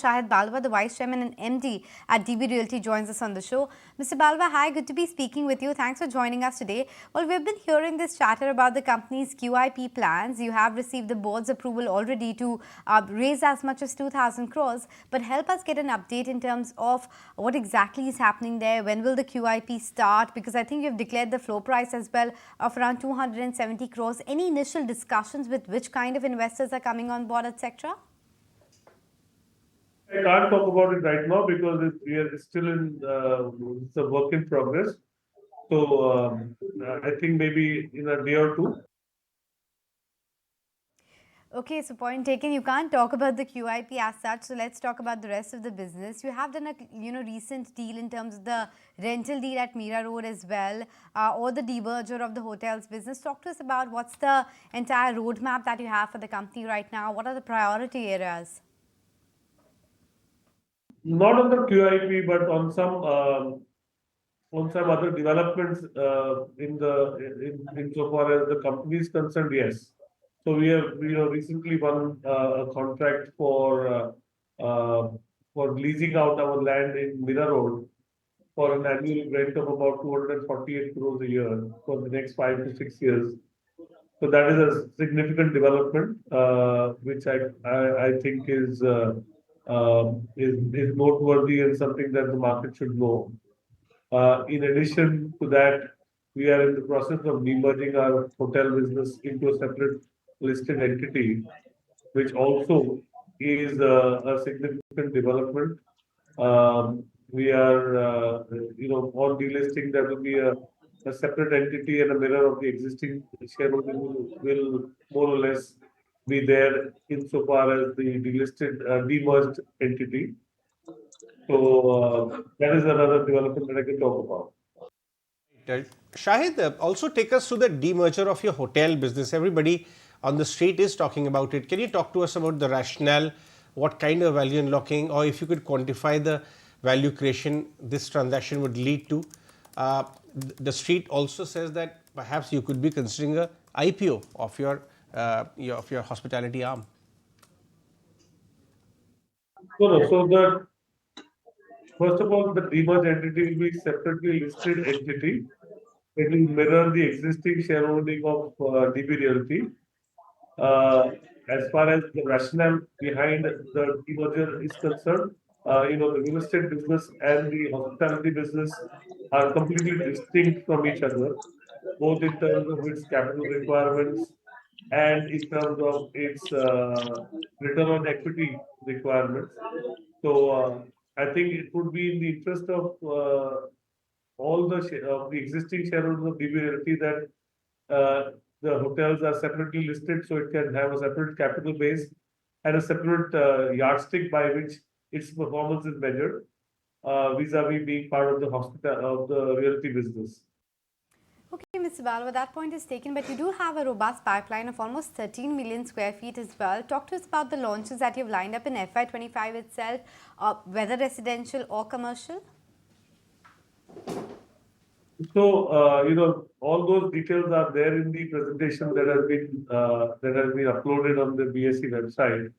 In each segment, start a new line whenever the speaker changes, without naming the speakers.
Shahid Balwa, the Vice Chairman and MD at DB Realty, joins us on the show. Mr. Balwa, hi, good to be speaking with you. Thanks for joining us today. Well, we've been hearing this chatter about the company's QIP plans. You have received the board's approval already to raise as much as 2,000 crores. But help us get an update in terms of what exactly is happening there. When will the QIP start? Because I think you've declared the floor price as well of around 270 crores. Any initial discussions with which kind of investors are coming on board, etc.?
I can't talk about it right now because we are still in it's a work in progress. So I think maybe in a day or two.
Okay, so point taken. You can't talk about the QIP as such. So let's talk about the rest of the business. You have done a recent deal in terms of the rental deal at Mira Road as well, or the demerger of the hotels business. Talk to us about what's the entire roadmap that you have for the company right now. What are the priority areas?
Not on the QIP, but on some other developments insofar as the company is concerned. Yes. So we have recently won a contract for leasing out our land in Mira Road for an annual rent of about 248 crores a year for the next 5 to 6 years. So that is a significant development, which I think is noteworthy and something that the market should know. In addition to that, we are in the process of demerging our hotel business into a separate listed entity, which also is a significant development. We are, on delisting, there will be a separate entity and a mirror of the existing shareholding will more or less be there insofar as the demerged entity. So that is another development that I can talk about.
Shahid, also take us through the demerger of your hotel business. Everybody on the street is talking about it. Can you talk to us about the rationale, what kind of value unlocking, or if you could quantify the value creation this transaction would lead to? The street also says that perhaps you could be considering a IPO of your hospitality arm.
So first of all, the demerged entity will be separately listed entity. It will mirror the existing shareholding of DB Realty. As far as the rationale behind the demerger is concerned, the real estate business and the hospitality business are completely distinct from each other, both in terms of its capital requirements and in terms of its return on equity requirements. So I think it would be in the interest of all the existing shareholders of DB Realty that the hotels are separately listed, so it can have a separate capital base and a separate yardstick by which its performance is measured vis-a-vis being part of the realty business.
Okay, Mr. Balwa, that point is taken, but you do have a robust pipeline of almost 13 million square feet as well. Talk to us about the launches that you've lined up in FY25 itself, whether residential or commercial.
So all those details are there in the presentation that has been uploaded on the BSE website.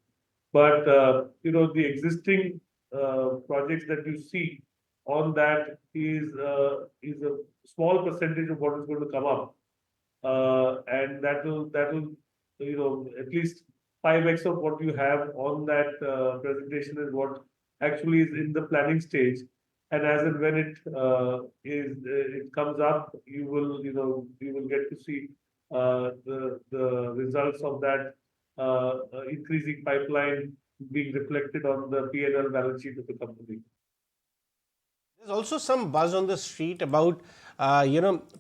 But the existing projects that you see on that is a small percentage of what is going to come up, and that will at least 5x of what you have on that presentation is what actually is in the planning stage. And as and when it comes up, you will get to see the results of that increasing pipeline being reflected on the P&L balance sheet of the company.
There's also some buzz on the street about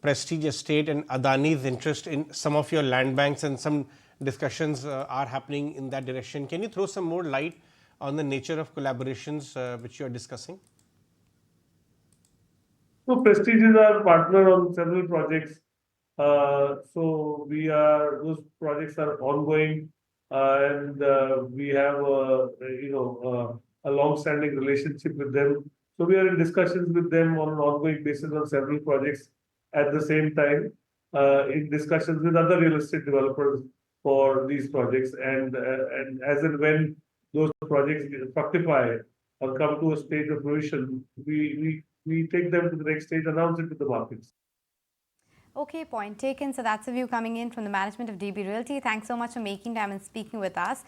Prestige Estate and Adani's interest in some of your land banks, and some discussions are happening in that direction. Can you throw some more light on the nature of collaborations which you are discussing?
So Prestige is our partner on several projects. So those projects are ongoing, and we have a long-standing relationship with them. So we are in discussions with them on an ongoing basis on several projects at the same time, in discussions with other real estate developers for these projects. And as and when those projects fructify or come to a stage of fruition, we take them to the next stage, announce it to the markets.
Okay, point taken. So that's a view coming in from the management of DB Realty. Thanks so much for making time and speaking with us.